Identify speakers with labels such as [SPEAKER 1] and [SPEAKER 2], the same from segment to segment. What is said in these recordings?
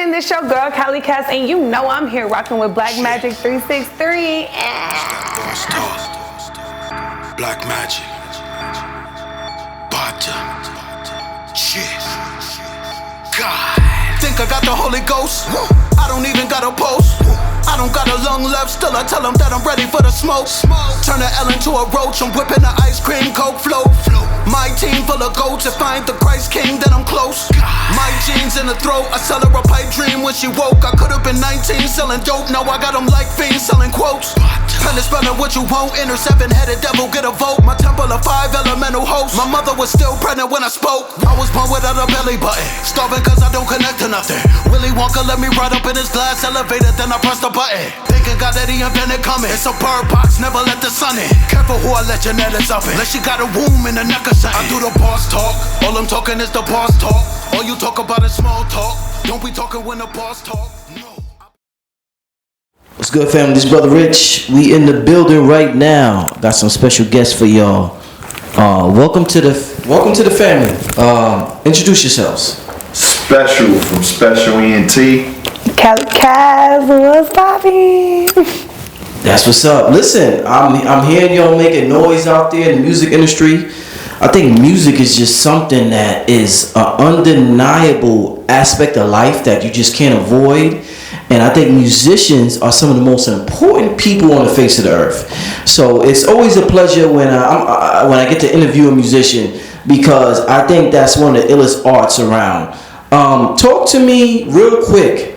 [SPEAKER 1] And this your girl, Callie Cass, and you know I'm here rocking with Black Magic 363.
[SPEAKER 2] Black Magic. Bata. Shit. God. Think I got the Holy Ghost? I don't even got a post. I don't got a lung left, still I tell them that I'm ready for the smoke. Turn the L into a roach, I'm whipping the ice cream, coke float. My team full of goats, if I ain't the Christ King, then I'm close. My jeans in the throat, I sell her a pipe dream when she woke. I could've been 19 selling dope, now I got them like fiends selling quotes. Pen is spelling what you want, inner seven-headed devil, get a vote. My temple of 5 elemental hosts. My mother was still pregnant when I spoke. I was born without a belly button, starving cause I don't connect to nothing. Willy Wonka let me ride up in his glass elevator, then I pressed the button. Thinking God that he invented coming. It's a bird box, never let the sun in. Careful who I let your letters up in. Unless she got a womb in the neck or something. I do the boss talk, all I'm talking is the boss talk. All you talk about is small talk. Don't be talking when the boss talk. No.
[SPEAKER 3] What's good, family? This brother Rich. We in the building right now. Got some special guests for y'all. Welcome to the family. Introduce yourselves.
[SPEAKER 4] Special from Special ENT.
[SPEAKER 1] Callie Cass, what's poppin'?
[SPEAKER 3] That's what's up. Listen, I'm hearing y'all making noise out there in the music industry. I think music is just something that is an undeniable aspect of life that you just can't avoid. And I think musicians are some of the most important people on the face of the earth. So it's always a pleasure when I get to interview a musician, because I think that's one of the illest arts around. Talk to me real quick,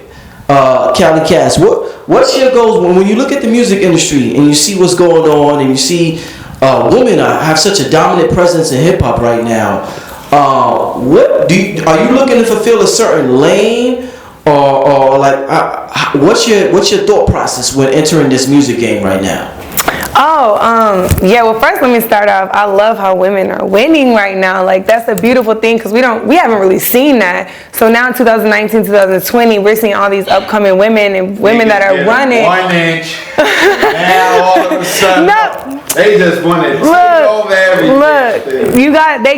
[SPEAKER 3] Callie Cass. What's your goals when you look at the music industry and you see what's going on and you see women have such a dominant presence in hip hop right now? Are you looking to fulfill a certain lane? Or what's your thought process when entering this music game right now?
[SPEAKER 1] Yeah, well, first let me start off. I love how women are winning right now. Like, that's a beautiful thing, because we haven't really seen that. So now in 2019, 2020, we're seeing all these upcoming women and women that are running.
[SPEAKER 4] 1 inch. Now all of a sudden, they just want to take over everything.
[SPEAKER 1] Look,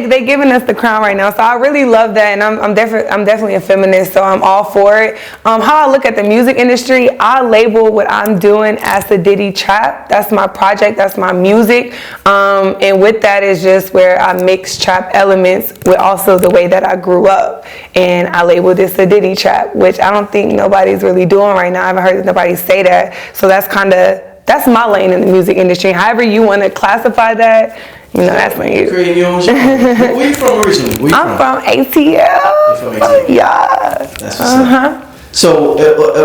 [SPEAKER 1] they giving us the crown right now. So I really love that, and I'm definitely a feminist, so I'm all for it. How I look at the music industry, I label what I'm doing as the Diddy Trap. That's my project, that's my music, and with that is just where I mix trap elements with also the way that I grew up, and I label this the Diddy Trap, which I don't think nobody's really doing right now. I haven't heard nobody say that, so that's my lane in the music industry. However you want to classify that, that's when you
[SPEAKER 3] create your own genre. Where you from originally?
[SPEAKER 1] I'm from ATL.
[SPEAKER 3] You're from ATL?
[SPEAKER 1] Yeah.
[SPEAKER 3] That's what's up. So,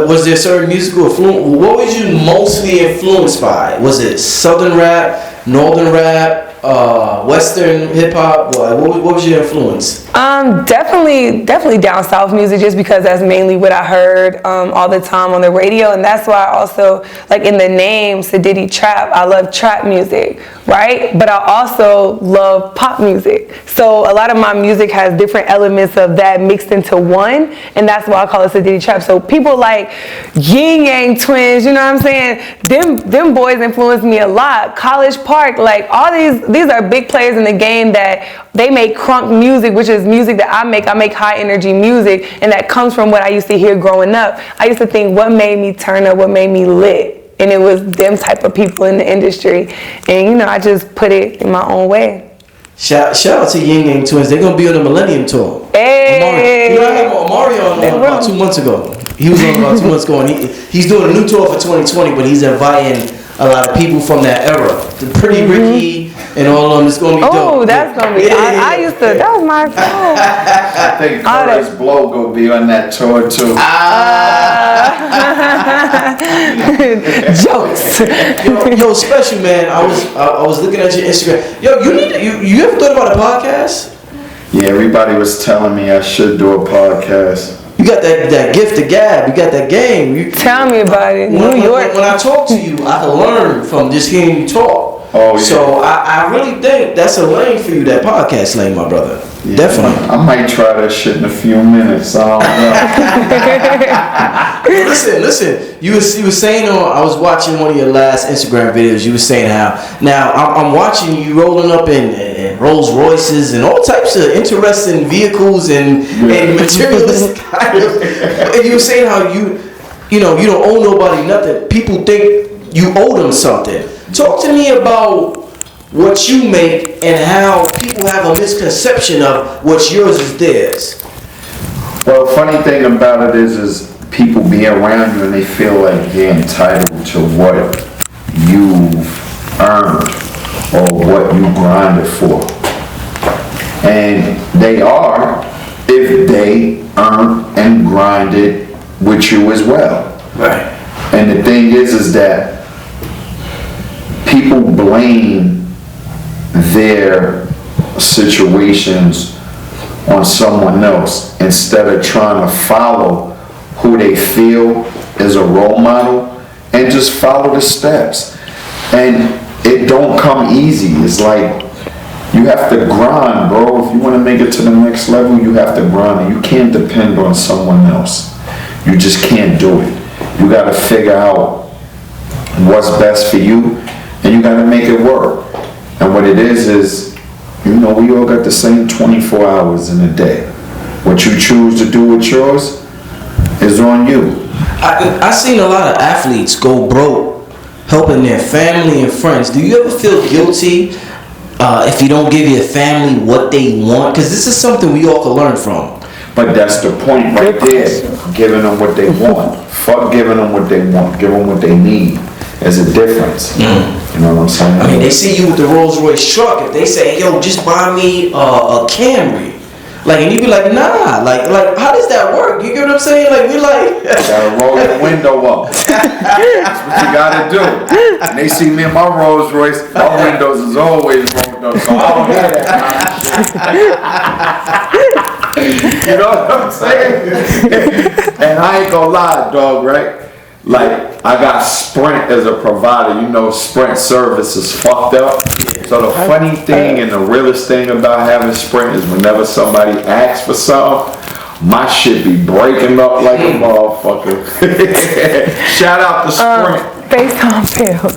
[SPEAKER 3] was there certain musical influence? What was you mostly influenced by? Was it Southern rap, Northern rap, Western hip hop? What was your influence?
[SPEAKER 1] Definitely down south music, just because that's mainly what I heard all the time on the radio, and that's why I also, like in the name Diddy Trap, I love trap music, right? But I also love pop music. So a lot of my music has different elements of that mixed into one, and that's why I call it Diddy Trap. So people like Yin Yang Twins, you know what I'm saying? Them boys influenced me a lot. College Park, like all these are big players in the game that they make crunk music, which is music that I make high energy music, and that comes from what I used to hear growing up. I used to think what made me turn up, what made me lit, and it was them type of people in the industry, and I just put it in my own way.
[SPEAKER 3] Shout out to Yin Yang Twins. They're gonna be on the Millennium Tour.
[SPEAKER 1] Hey,
[SPEAKER 3] I had Mario on about 2 months ago. He was on about 2 months ago, and he's doing a new tour for 2020, but he's inviting a lot of people from that era. The Pretty Ricky and all of them. It's gonna be dope.
[SPEAKER 1] Oh, that's gonna be. I used to. That was my phone.
[SPEAKER 4] I think Curtis Blow gonna be on that tour too.
[SPEAKER 1] Jokes.
[SPEAKER 3] Yo, Special man. I was looking at your Instagram. Yo, you ever thought about a podcast?
[SPEAKER 4] Yeah, everybody was telling me I should do a podcast.
[SPEAKER 3] You got that gift of gab. You got that game.
[SPEAKER 1] Tell me about it. New York.
[SPEAKER 3] When I talk to you, I can learn from just hearing you talk.
[SPEAKER 4] Oh, yeah.
[SPEAKER 3] So I really think that's a lane for you, that podcast lane, my brother. Yeah, definitely.
[SPEAKER 4] I might try that shit in a few minutes. I don't know.
[SPEAKER 3] Listen. You was saying I was watching one of your last Instagram videos. You were saying how now I'm watching you rolling up in Rolls Royces and all types of interesting vehicles and materialistic items. And you were saying how you don't owe nobody nothing. People think you owe them something. Talk to me about what you make and how people have a misconception of what's yours is theirs.
[SPEAKER 4] Well, funny thing about it is people be around you and they feel like they're entitled to what you've earned or what you grinded for. And they are if they earned and grinded with you as well.
[SPEAKER 3] Right.
[SPEAKER 4] And the thing is that people blame their situations on someone else instead of trying to follow who they feel is a role model and just follow the steps. And it don't come easy. It's like you have to grind, bro. If you want to make it to the next level, you have to grind, and you can't depend on someone else. You just can't do it. You got to figure out what's best for you, and you got to make it work. And what it is, we all got the same 24 hours in a day. What you choose to do with yours is on you.
[SPEAKER 3] I seen a lot of athletes go broke helping their family and friends. Do you ever feel guilty if you don't give your family what they want? Because this is something we all can learn from.
[SPEAKER 4] But that's the point right there. Giving them what they want. Fuck giving them what they want. Give them what they need. There's a difference. You know what I'm saying?
[SPEAKER 3] I mean, they see you with the Rolls Royce truck. If they say, yo, just buy me a Camry. Like, and you be like, nah. Like, how does that work? You get what I'm saying? Like, we like...
[SPEAKER 4] You gotta roll the window up. That's what you gotta do. And they see me in my Rolls Royce, my windows is always rolled up. So I don't hear that kind of shit. You know what I'm saying? And I ain't gonna lie, dog, right? Like, I got Sprint as a provider. You know, Sprint service is fucked up. So the funny thing and the realest thing about having Sprint is whenever somebody asks for something, my shit be breaking up like a motherfucker. Shout out to Sprint.
[SPEAKER 1] FaceTime failed.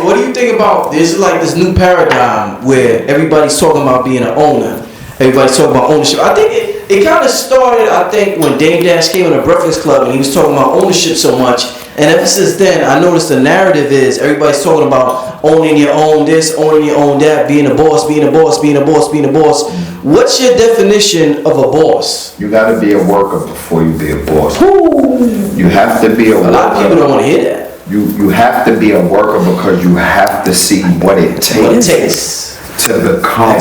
[SPEAKER 3] What do you think about this? Like this new paradigm where everybody's talking about being an owner. Everybody's talking about ownership. I think it kind of started, when Dame Dash came in the Breakfast Club and he was talking about ownership so much. And ever since then, I noticed the narrative is everybody's talking about owning your own this, owning your own that, being a boss, being a boss, being a boss, being a boss. What's your definition of a boss?
[SPEAKER 4] You gotta be a worker before you be a boss. You have to be a worker.
[SPEAKER 3] A lot of people don't want to hear that.
[SPEAKER 4] You have to be a worker because you have to see what it takes to become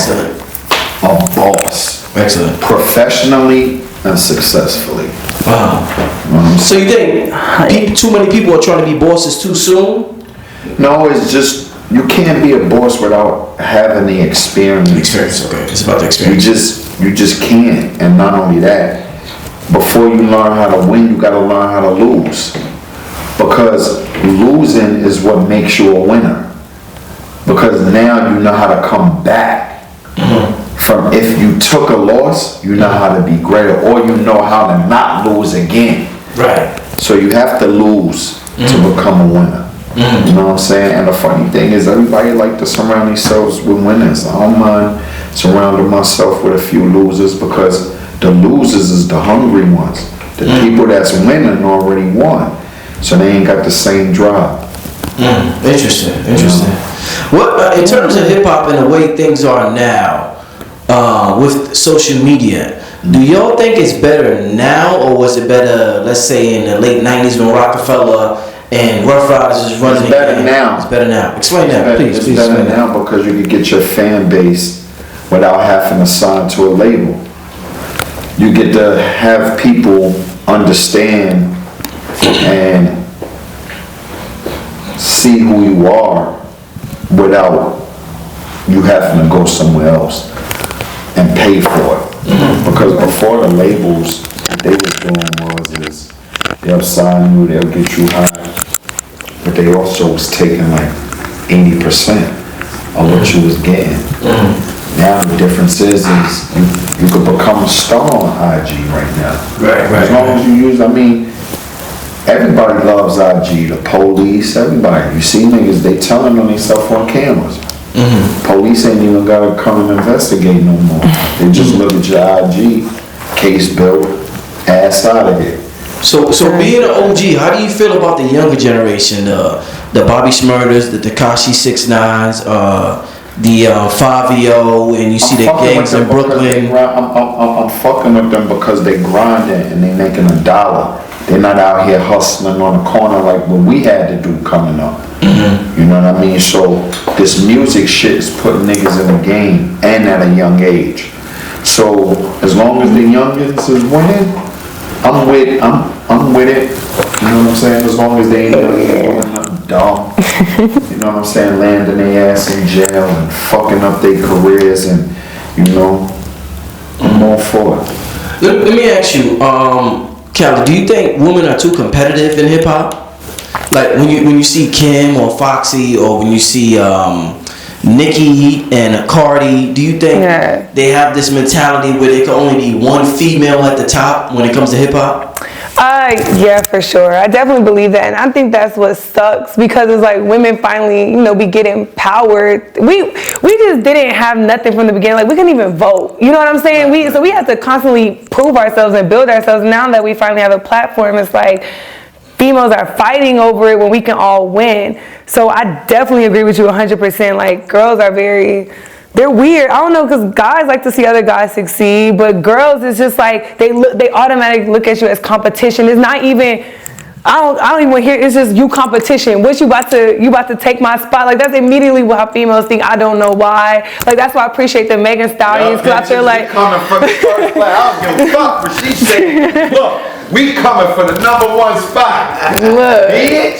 [SPEAKER 4] a boss.
[SPEAKER 3] Excellent.
[SPEAKER 4] Professionally and successfully.
[SPEAKER 3] Wow. So you think too many people are trying to be bosses too soon?
[SPEAKER 4] No, it's just you can't be a boss without having the experience.
[SPEAKER 3] Experience, okay. It's about the experience.
[SPEAKER 4] You just can't. And not only that, before you learn how to win, you gotta learn how to lose. Because losing is what makes you a winner. Because now you know how to come back. From if you took a loss, you know how to be greater, or you know how to not lose again.
[SPEAKER 3] Right.
[SPEAKER 4] So you have to lose to become a winner. You know what I'm saying? And the funny thing is everybody like to surround themselves with winners. I don't mind surrounding myself with a few losers because the losers is the hungry ones. The people that's winning already won. So they ain't got the same drive.
[SPEAKER 3] Interesting. What in terms of hip hop and the way things are now, with social media, do y'all think it's better now or was it better, let's say in the late 90s when Rockefeller and Rough Riders was running?
[SPEAKER 4] It's better now.
[SPEAKER 3] It's better now. Explain that, please.
[SPEAKER 4] It's better now because you can get your fan base without having to sign to a label. You get to have people understand and see who you are without you having to go somewhere else and pay for it. Because before the labels, what they was doing is they'll sign you, they'll get you high, but they also was taking like 80% of what you was getting. Now the difference is you could become a star on IG right now.
[SPEAKER 3] Right.
[SPEAKER 4] As long as you use, I mean, everybody loves IG, the police, everybody. You see niggas, they telling on themselves on cameras. Police ain't even gotta come and investigate no more. They just look at your IG, case built, ass out of here.
[SPEAKER 3] So being an OG, how do you feel about the younger generation? The Bobby Shmurdas, the Tekashi 6ix9ines, the Fabio, and you see the gangs in Brooklyn.
[SPEAKER 4] I'm fucking with them because they grinding and they making $1. They're not out here hustling on the corner like what we had to do coming up. You know what I mean? So this music shit is putting niggas in the game and at a young age. So as long as the youngins is winning, I'm with it. You know what I'm saying? As long as they ain't doing nothing dumb. You know what I'm saying? Landing their ass in jail and fucking up their careers and, you know, I'm all for it.
[SPEAKER 3] Let me ask you, Cali, do you think women are too competitive in hip hop? Like when you see Kim or Foxy, or when you see Nicki and Cardi, do you think they have this mentality where there can only be one female at the top when it comes to hip hop?
[SPEAKER 1] Yeah, for sure. I definitely believe that, and I think that's what sucks, because it's like women finally, be getting empowered. We just didn't have nothing from the beginning. Like, we couldn't even vote. You know what I'm saying? So we have to constantly prove ourselves and build ourselves. Now that we finally have a platform, it's like females are fighting over it when we can all win. So I definitely agree with you 100%. Like, girls are they're weird. I don't know, because guys like to see other guys succeed, but girls, it's just like they automatically look at you as competition. It's not even, I don't even hear, it's just you competition. What you about to take my spot? Like, that's immediately how females think. I don't know why. Like, that's why I appreciate the Megan Stallions, because I feel like
[SPEAKER 5] coming from the first place. I don't give a fuck what she said. Look, we coming for the #1 spot.
[SPEAKER 1] Look.
[SPEAKER 5] Bitch.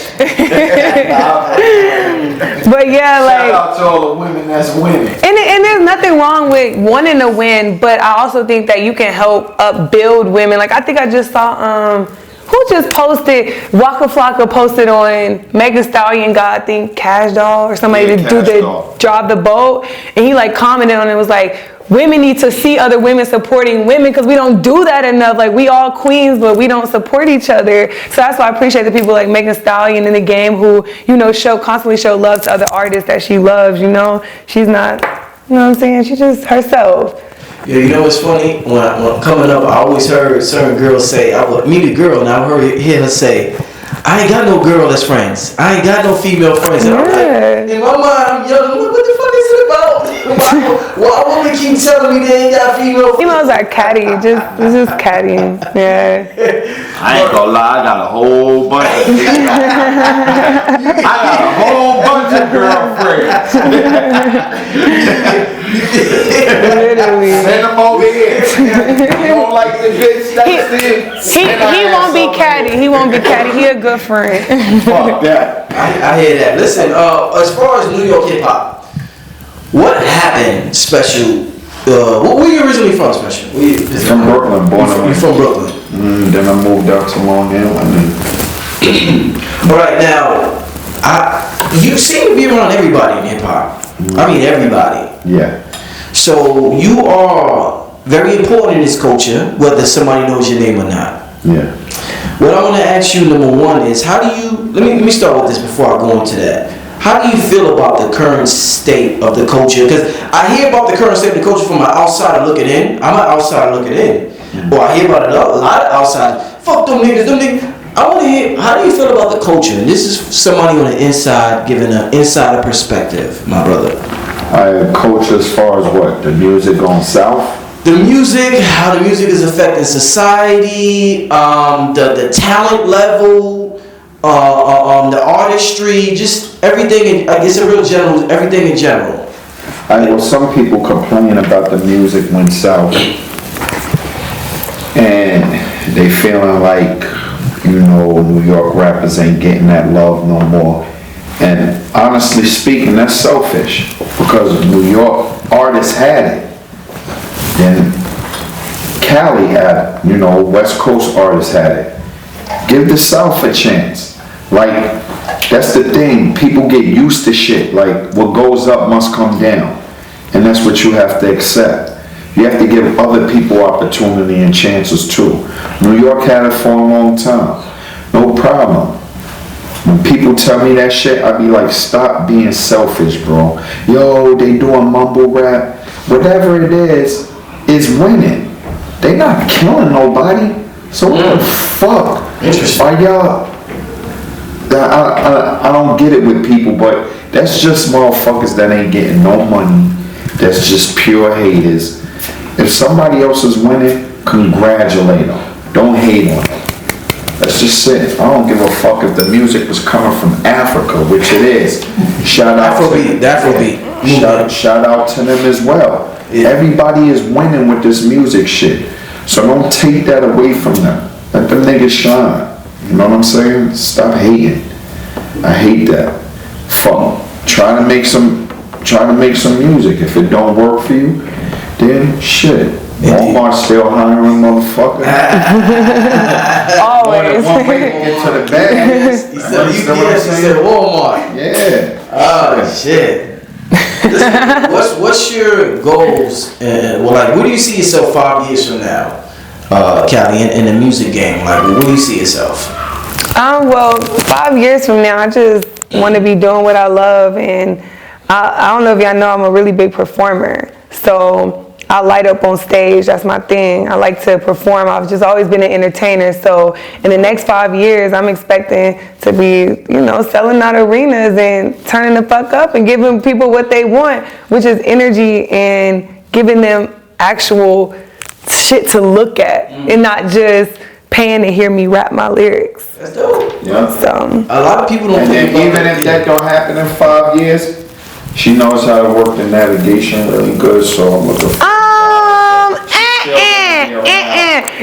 [SPEAKER 1] But yeah, like,
[SPEAKER 5] shout out to all the women that's winning.
[SPEAKER 1] And there's nothing wrong with wanting to win, but I also think that you can help upbuild women. Like, I think I just saw who just posted, Waka Flocka posted on Megan Stallion got, I think, Cash Doll or somebody to do the drive the boat, and he like commented on it, was like, women need to see other women supporting women, because we don't do that enough. Like, we all queens, but we don't support each other. So that's why I appreciate the people like Megan Stallion in the game who, constantly show love to other artists that she loves. She's not, what I'm saying? She's just herself.
[SPEAKER 3] Yeah, you know what's funny? When coming up, I always heard certain girls say, I would meet a girl and I would hear her say, I ain't got no girl that's friends. I ain't got no female friends. And I'm like, in my mind, I'm young. What the fuck is it about? Why women keep telling me they ain't got female friends?
[SPEAKER 1] Females are catty. It's just catty. Yeah.
[SPEAKER 5] I ain't gonna lie, I got a whole bunch of I got a whole bunch of girlfriends.
[SPEAKER 1] Literally.
[SPEAKER 5] Send them over here. You don't like the bitch that's
[SPEAKER 1] He won't be catty. He won't be catty. He a good friend.
[SPEAKER 5] Fuck that.
[SPEAKER 3] I hear that. Listen, as far as New York hip hop, what happened special? Where you originally from, special?
[SPEAKER 4] From Brooklyn, born and
[SPEAKER 3] You
[SPEAKER 4] raised.
[SPEAKER 3] from Brooklyn?
[SPEAKER 4] Then I moved out to Long Island.
[SPEAKER 3] All right, now, you seem to be around everybody in hip hop. I mean, everybody.
[SPEAKER 4] Yeah.
[SPEAKER 3] So you are very important in this culture, whether somebody knows your name or not.
[SPEAKER 4] Yeah.
[SPEAKER 3] What I want to ask you, number one, is how do you? Let me start with this before I go into that. How do you feel about the current state of the culture? Because I hear about the current state of the culture from an outsider looking in. I'm an outsider looking in. Or I hear about it a lot of outsiders. Fuck them niggas. I want to hear, how do you feel about the culture? And this is somebody on the inside giving an insider perspective, my brother.
[SPEAKER 4] I coach as far as what? The music going south?
[SPEAKER 3] The music, how the music is affecting society, the talent level, the artistry, just everything. I guess everything in general.
[SPEAKER 4] I know some people complain about the music went south, and they feeling like, New York rappers ain't getting that love no more. And honestly speaking, that's selfish, because New York artists had it. Then Cali had it, West Coast artists had it. Give the South a chance. Like, that's the thing. People get used to shit. Like, what goes up must come down. And that's what you have to accept. You have to give other people opportunity and chances too. New York had it for a long time. No problem. When people tell me that shit, I be like, stop being selfish, bro. Yo, they doing mumble rap. Whatever it is winning. They not killing nobody. So what the fuck?
[SPEAKER 3] Interesting.
[SPEAKER 4] Are y'all... I don't get it with people, but that's just motherfuckers that ain't getting no money. That's just pure haters. If somebody else is winning, congratulate them. Don't hate on them. That's just it. I don't give a fuck if the music was coming from Africa, which it is. Shout out shout out to them as well.
[SPEAKER 3] Yeah.
[SPEAKER 4] Everybody is winning with this music shit. So don't take that away from them. Let them niggas shine. You know what I'm saying? Stop hating. I hate that. Fuck. Try to make some music. If it don't work for you, then shit. Walmart's still hiring motherfuckers.
[SPEAKER 1] Always.
[SPEAKER 4] One way to get to the bag.
[SPEAKER 3] He said UPS, he said Walmart.
[SPEAKER 4] Yeah.
[SPEAKER 3] Oh shit. Listen, what's your goals and where do you see yourself 5 years from now, Callie, in the music game? Like, where do you see yourself?
[SPEAKER 1] Well, 5 years from now, I just want to be doing what I love, and I don't know if y'all know, I'm a really big performer. So I light up on stage. That's my thing. I like to perform. I've just always been an entertainer. So in the next 5 years, I'm expecting to be, selling out arenas and turning the fuck up and giving people what they want, which is energy and giving them actual shit to look at and not just paying to hear me rap my lyrics.
[SPEAKER 3] That's dope.
[SPEAKER 4] Yeah.
[SPEAKER 1] So
[SPEAKER 3] A lot of people don't
[SPEAKER 4] And
[SPEAKER 3] think
[SPEAKER 4] then
[SPEAKER 3] about
[SPEAKER 4] even if that don't happen in 5 years, she knows how to work the navigation really good, so I'm looking for...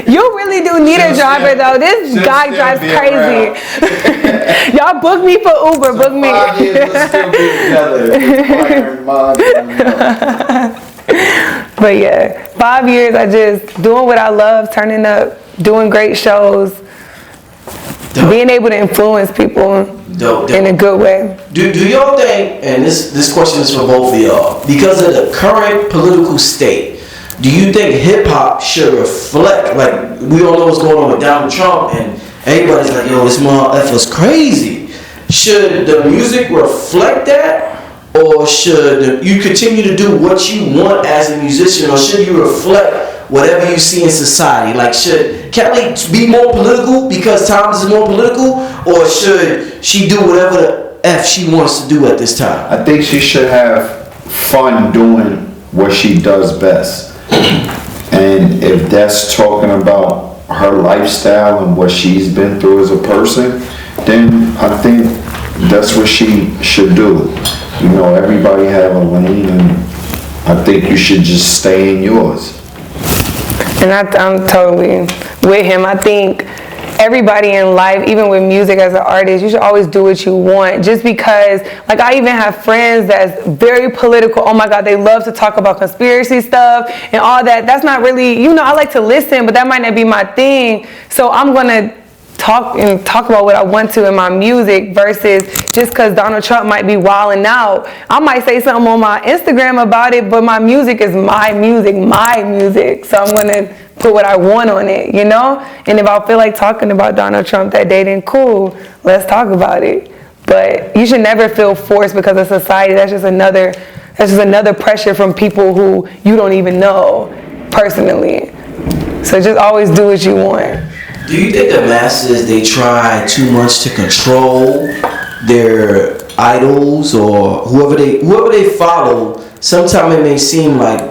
[SPEAKER 1] You really do need a driver though. This guy drives crazy. Y'all book me for Uber. Book me.
[SPEAKER 4] 5 years, we'll still be together.
[SPEAKER 1] But yeah, 5 years I just doing what I love, turning up, doing great shows, being able to influence people
[SPEAKER 3] Dope.
[SPEAKER 1] in a good way.
[SPEAKER 3] Do y'all think, and this question is for both of y'all, because of the current political state, do you think hip hop should reflect, like we all know what's going on with Donald Trump and everybody's like, yo, this motherfucker's crazy. Should the music reflect that? Or should you continue to do what you want as a musician, or should you reflect whatever you see in society? Like, should Kelly be more political because times is more political, or should she do whatever the F she wants to do at this time?
[SPEAKER 4] I think she should have fun doing what she does best. And if that's talking about her lifestyle and what she's been through as a person, then I think that's what she should do. Everybody have a lane, and I think you should just stay in yours.
[SPEAKER 1] And I'm totally with him. I think everybody in life, even with music as an artist, you should always do what you want. Just because, like, I even have friends that's very political. Oh my God, they love to talk about conspiracy stuff and all that. That's not really, I like to listen, but that might not be my thing. So I'm gonna talk about what I want to in my music, versus just because Donald Trump might be wilding out, I might say something on my Instagram about it, but my music is my music. So I'm gonna put what I want on it, And if I feel like talking about Donald Trump that day, then cool, let's talk about it. But you should never feel forced because of society. That's just another pressure from people who you don't even know personally. So just always do what you want.
[SPEAKER 3] Do you think the masses, they try too much to control their idols or whoever they follow? Sometimes it may seem like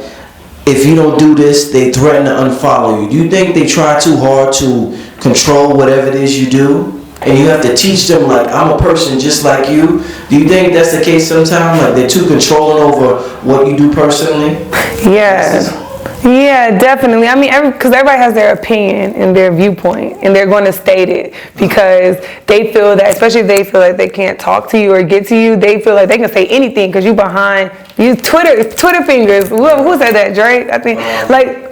[SPEAKER 3] if you don't do this, they threaten to unfollow you. Do you think they try too hard to control whatever it is you do? And you have to teach them, like, I'm a person just like you. Do you think that's the case sometimes? Like, they're too controlling over what you do personally?
[SPEAKER 1] Yeah, definitely. I mean, because everybody has their opinion and their viewpoint, and they're going to state it because they feel that, especially if they feel like they can't talk to you or get to you, they feel like they can say anything because you behind these Twitter fingers. Who said that? Drake, I think,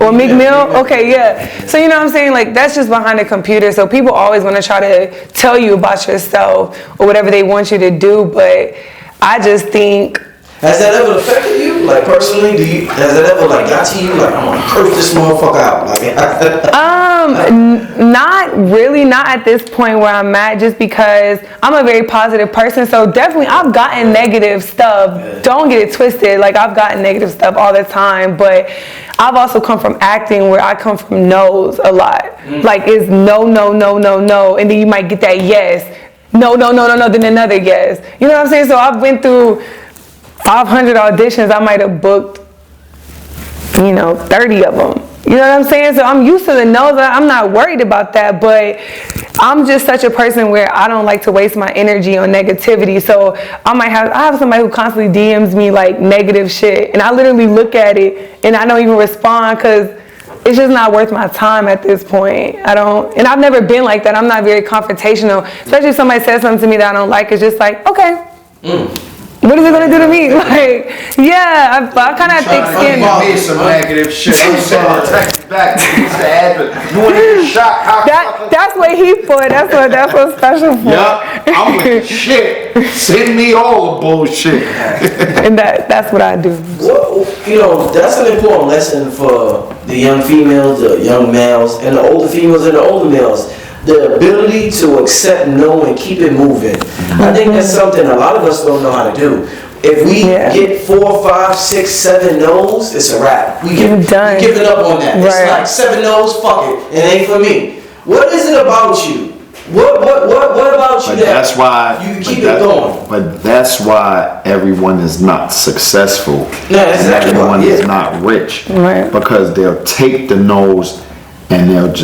[SPEAKER 1] or Meek Mill. Okay, yeah. So you know what I'm saying? Like, that's just behind the computer. So people always want to try to tell you about yourself or whatever they want you to do, but I just think.
[SPEAKER 3] Has that ever affected you? Like personally, has it ever like got to you? Like I'm gonna curse this motherfucker out. Like
[SPEAKER 1] Not really, not at this point where I'm at, just because I'm a very positive person. So definitely I've gotten negative stuff. Don't get it twisted. Like I've gotten negative stuff all the time, but I've also come from acting where I come from no's a lot. Like it's no, no, no, no, no. And then you might get that yes. No, no, no, no, no, then another yes. You know what I'm saying? So I've went through 500 auditions. I might have booked, 30 of them. You know what I'm saying? So I'm used to the no's. I'm not worried about that, but I'm just such a person where I don't like to waste my energy on negativity. So I have somebody who constantly DMs me like negative shit, and I literally look at it and I don't even respond because it's just not worth my time at this point. And I've never been like that. I'm not very confrontational, especially if somebody says something to me that I don't like. It's just like, okay. What is it gonna do to me? Like, yeah, I kind of have thick skin.
[SPEAKER 5] You made some negative shit. I'm sending a text back. You want to get shot?
[SPEAKER 1] That's what he for. That's what special for.
[SPEAKER 5] Yup, I'm with the shit. Send me all the bullshit.
[SPEAKER 1] And that's what I do.
[SPEAKER 3] Well, that's an important lesson for the young females, the young males, and the older females and the older males. The ability to accept no and keep it moving. I think that's something a lot of us don't know how to do. If we get 4, 5, 6, 7 no's, it's a wrap. We giving up on that. Right. It's like 7 no's, fuck it. It ain't for me. What is it about you? What about you
[SPEAKER 5] that's why
[SPEAKER 3] you keep it going?
[SPEAKER 5] But that's why everyone is not successful.
[SPEAKER 3] Yeah, exactly.
[SPEAKER 5] And everyone is not rich.
[SPEAKER 1] Right.
[SPEAKER 5] Because they'll take the no's and they're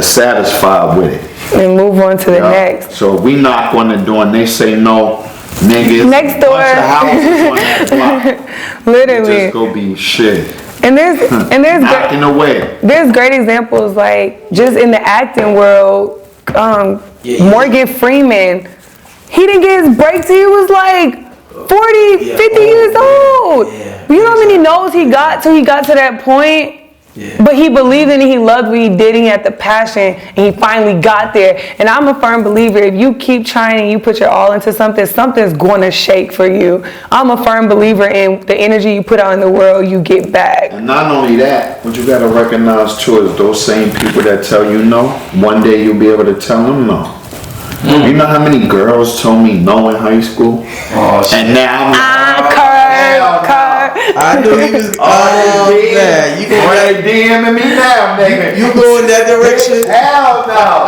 [SPEAKER 5] satisfied with it.
[SPEAKER 1] And move on to the next.
[SPEAKER 5] So we knock on the door and they say no, nigga.
[SPEAKER 1] Next door.
[SPEAKER 5] Bunch of houses on that block.
[SPEAKER 1] Literally.
[SPEAKER 5] Just go be shit.
[SPEAKER 1] And there's
[SPEAKER 5] acting away.
[SPEAKER 1] There's great examples like just in the acting world. Morgan Freeman, he didn't get his break till he was like 40, 50 years old. Yeah. You know how many no's he got till he got to that point? Yeah. But he believed in it, he loved what he did, he had the passion, and he finally got there. And I'm a firm believer, if you keep trying and you put your all into something, something's going to shake for you. I'm a firm believer in the energy you put out in the world, you get back.
[SPEAKER 5] And not only that, what you got to recognize too is those same people that tell you no, one day you'll be able to tell them no. You know how many girls told me no in high school? Oh, shit. And now
[SPEAKER 3] I knew he was. Oh man, you
[SPEAKER 5] going DMing me now, nigga?
[SPEAKER 3] You go in that direction?
[SPEAKER 5] Hell no!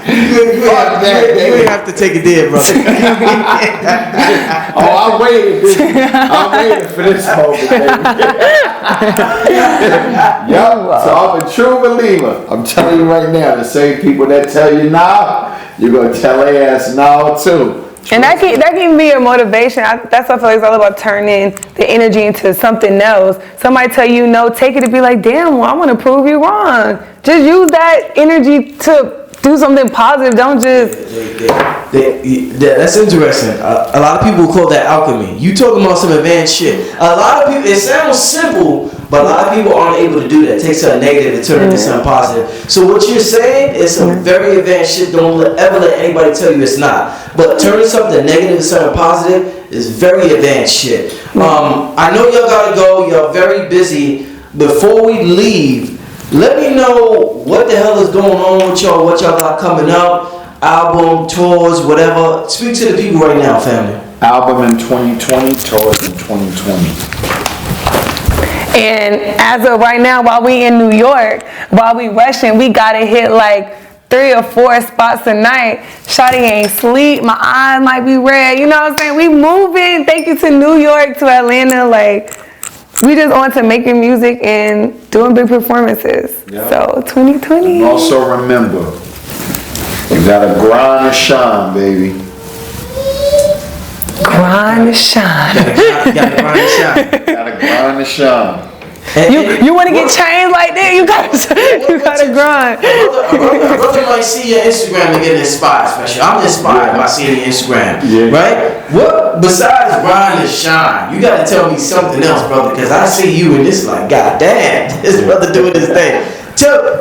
[SPEAKER 3] You ain't have to take it there, brother.
[SPEAKER 5] I'm waiting for this moment, baby. Yup, so I'm a true believer. I'm telling you right now, the same people that tell you no, you're gonna tell their ass no too.
[SPEAKER 1] And that can be a motivation. That's what I feel like it's all about, turning the energy into something else. Somebody tell you no, take it to be like, damn, well, I want to prove you wrong. Just use that energy to do something positive. Don't just.
[SPEAKER 3] That's interesting. A lot of people call that alchemy. You talking about some advanced shit. A lot of people. It sounds simple, but a lot of people aren't able to do that. Take something negative and turn it into something positive. So what you're saying is some very advanced shit. Don't ever let anybody tell you it's not. But turning something negative into something positive is very advanced shit. I know y'all gotta go. Y'all very busy. Before we leave, let me know what the hell is going on with y'all. What y'all got coming up? Album, tours, whatever. Speak to the people right now, family.
[SPEAKER 5] Album in 2020, tours in 2020.
[SPEAKER 1] And as of right now, while we in New York, while we rushing, we gotta hit like 3 or 4 spots a night. Shawty ain't sleep. My eyes might be red. You know what I'm saying? We moving. Thank you to New York, to Atlanta. Like, we just on to making music and doing big performances. Yep. So 2020.
[SPEAKER 5] And also remember, you gotta grind and shine, baby.
[SPEAKER 1] Grind and shine.
[SPEAKER 3] You gotta grind and shine.
[SPEAKER 5] Gotta grind and shine.
[SPEAKER 1] You want to get changed like that? You gotta grind.
[SPEAKER 3] A brother might see your Instagram and get inspired. Especially, I'm inspired by seeing your Instagram. Yeah. Right? What besides grind and shine? You gotta tell me something else, brother, because I see you and this like, god damn, this brother doing this thing.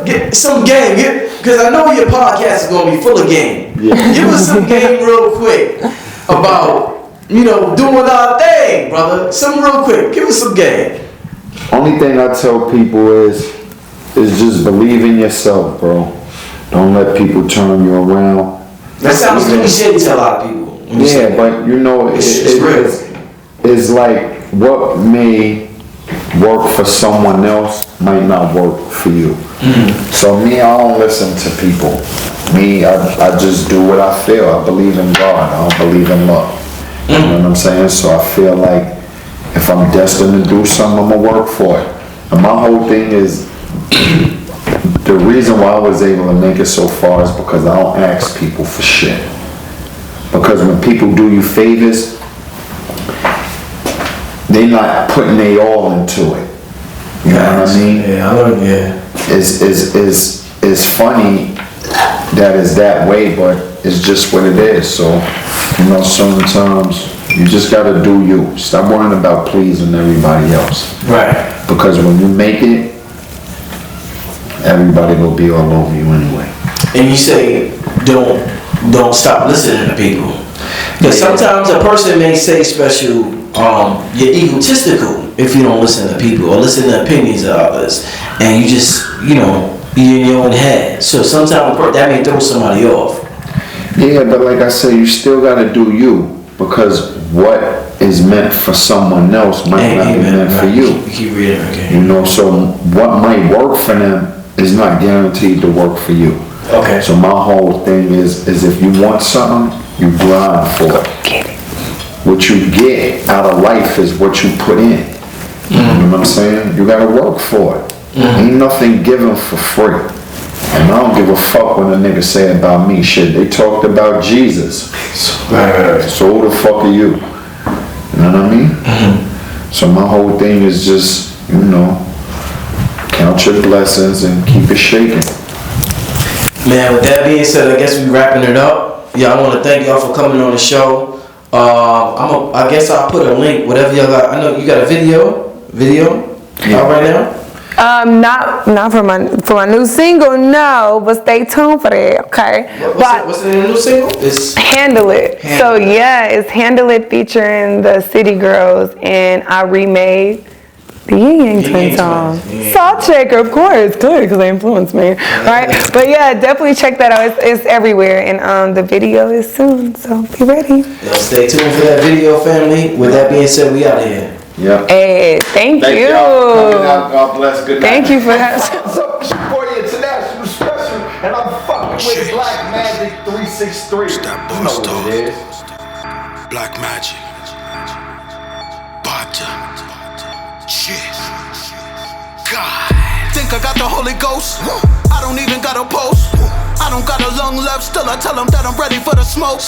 [SPEAKER 3] Get some game, because I know your podcast is gonna be full of game.
[SPEAKER 5] Yeah.
[SPEAKER 3] Give us some game real quick about, doing our thing, brother. Some real quick. Give us some game.
[SPEAKER 5] Only thing I tell people is just believe in yourself, bro. Don't let people turn you around.
[SPEAKER 3] That sounds cliche to a lot of people.
[SPEAKER 5] Yeah, but
[SPEAKER 3] it's real.
[SPEAKER 5] It's like what may work for someone else might not work for you. So me, I don't listen to people. Me, I just do what I feel. I believe in God. I don't believe in luck. You know what I'm saying? So I feel like if I'm destined to do something, I'm gonna work for it. And my whole thing is, the reason why I was able to make it so far is because I don't ask people for shit. Because when people do you favors, they not putting their all into it. You know what I mean?
[SPEAKER 3] Yeah, I know. Yeah.
[SPEAKER 5] It's funny that it's that way, but it's just what it is. So, sometimes you just gotta do you. Stop worrying about pleasing everybody else.
[SPEAKER 3] Right.
[SPEAKER 5] Because when you make it, everybody will be all over you anyway.
[SPEAKER 3] And you say, don't stop listening to people. Because sometimes a person may say special, you're egotistical if you don't listen to people or listen to opinions of others. And you just, you're in your own head. So sometimes that may throw somebody off.
[SPEAKER 5] Yeah, but like I said, you still gotta do you. Because what is meant for someone else might not be meant for you.
[SPEAKER 3] You keep reading, okay.
[SPEAKER 5] So what might work for them is not guaranteed to work for you.
[SPEAKER 3] Okay.
[SPEAKER 5] So my whole thing is if you want something, you grind for it.
[SPEAKER 1] Get it.
[SPEAKER 5] What you get out of life is what you put in. You know what I'm saying? You gotta work for it. Ain't nothing given for free. And I don't give a fuck what a nigga say about me. Shit, they talked about Jesus.
[SPEAKER 3] Right.
[SPEAKER 5] So who the fuck are you? You know what I mean? So my whole thing is just, count your blessings and keep it shaking.
[SPEAKER 3] Man, with that being said, I guess we wrapping it up. I want to thank y'all for coming on the show. I guess I'll put a link, whatever y'all got. I know you got a video out right now.
[SPEAKER 1] Not for my new single, no, but stay tuned for that, okay?
[SPEAKER 3] What's the new single? It's
[SPEAKER 1] Handle It. So yeah, it's Handle It featuring the City Girls, and I remade the Ying Yang Twin song. Salt Shaker, of course, good, because they influenced me, right? But yeah, definitely check that out. It's everywhere, and the video is soon, so be ready.
[SPEAKER 3] Stay tuned for that video, family. With that being said, we out of here.
[SPEAKER 5] Yeah.
[SPEAKER 1] Hey, thank you.
[SPEAKER 5] Y'all for coming out. God bless. Good night.
[SPEAKER 1] Thank you for having.
[SPEAKER 5] What's up? It's your boy International Special, and I'm fucking with Black Magic 363.
[SPEAKER 2] It's that
[SPEAKER 5] You know
[SPEAKER 2] boss
[SPEAKER 5] what
[SPEAKER 2] talk.
[SPEAKER 5] it is.
[SPEAKER 2] Black Magic. Bata. Shit. God. Think I got the Holy Ghost? I don't even got a post. I don't got a lung left, still I tell them that I'm ready for the smoke.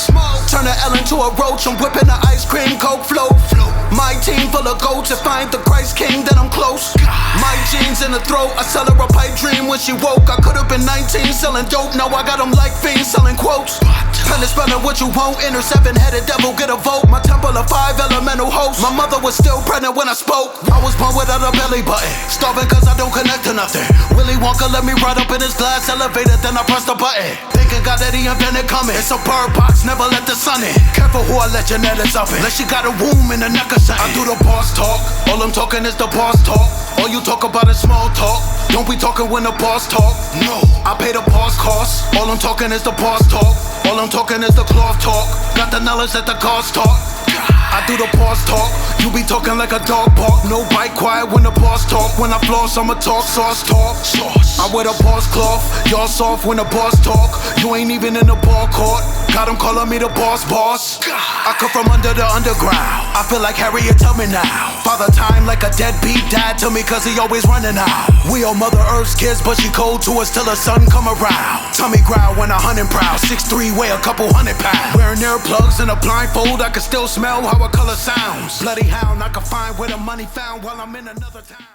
[SPEAKER 2] Turn the L into a roach, I'm whipping the ice cream, coke float. My team full of goats, if I ain't the Christ King, then I'm close. My jeans in the throat, I sell her a pipe dream when she woke. I could've been 19 selling dope, now I got them like fiends selling quotes. Pen is spelling what you want, inner seven-headed devil, get a vote. My temple of 5 elemental hosts. My mother was still pregnant when I spoke. I was born without a belly button, starving cause I don't connect to nothing. Willy Wonka let me ride up in his glass elevator, then I pressed the button. Thinking God that he invented coming. It's a bird box, never let the sun in. Careful who I let your genetics up in. Unless she got a womb in the neck or something. I do the boss talk, all I'm talking is the boss talk. All you talk about is small talk. Don't be talking when the boss talk. No, I pay the boss cost. All I'm talking is the boss talk. All I'm talking is the cloth talk. Got the knowledge that the gods talk. I do the boss talk, you be talking like a dog bark. No bite, quiet when the boss talk. When I floss, I'ma talk sauce talk. I wear the boss cloth, y'all soft when the boss talk. You ain't even in the ball court, got them calling me the boss. I come from under the underground, I feel like Harriet, tell me now. Father time like a deadbeat dad to me cause he always running out. We all Mother Earth's kids but she cold to us till the sun come around. Tummy growl when 100 proud, 6'3", weigh a couple 100 pounds. Wearing earplugs and a blindfold, I can still smell how a color sounds. Bloody hound, I can find where the money found while I'm in another town.